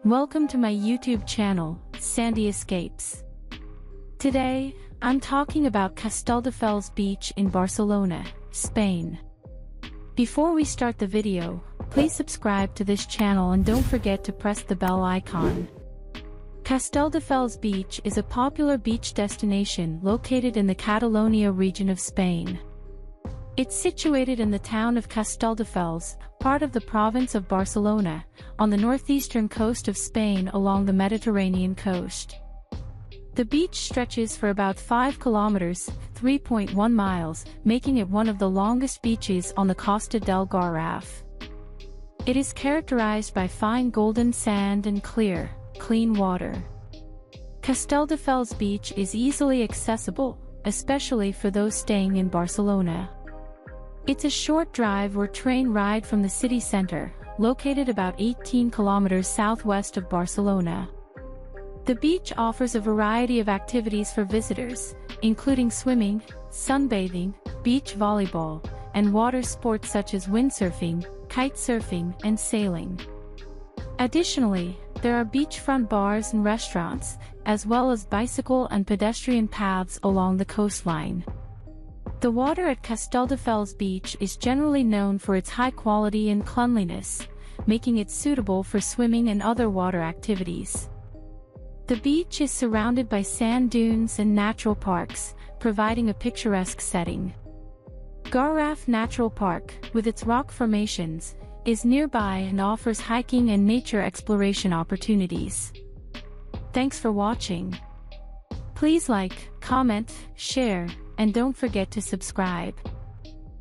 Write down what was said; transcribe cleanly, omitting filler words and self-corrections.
Welcome to my YouTube channel, Sandy Escapes. Today, I'm talking about Castelldefels Beach in Barcelona, Spain. Before we start the video, please subscribe to this channel and don't forget to press the bell icon. Castelldefels Beach is a popular beach destination located in the Catalonia region of Spain. It's situated in the town of Castelldefels, part of the province of Barcelona, on the northeastern coast of Spain along the Mediterranean coast. The beach stretches for about 5 kilometers, 3.1 miles, making it one of the longest beaches on the Costa del Garraf. It is characterized by fine golden sand and clear, clean water. Castelldefels Beach is easily accessible, especially for those staying in Barcelona. It's a short drive or train ride from the city center, located about 18 kilometers southwest of Barcelona. The beach offers a variety of activities for visitors, including swimming, sunbathing, beach volleyball, and water sports such as windsurfing, kite surfing, and sailing. Additionally, there are beachfront bars and restaurants, as well as bicycle and pedestrian paths along the coastline. The water at Castelldefels Beach is generally known for its high quality and cleanliness, making it suitable for swimming and other water activities. The beach is surrounded by sand dunes and natural parks, providing a picturesque setting. Garraf Natural Park, with its rock formations, is nearby and offers hiking and nature exploration opportunities. Thanks for watching. Please like, comment, share, and don't forget to subscribe.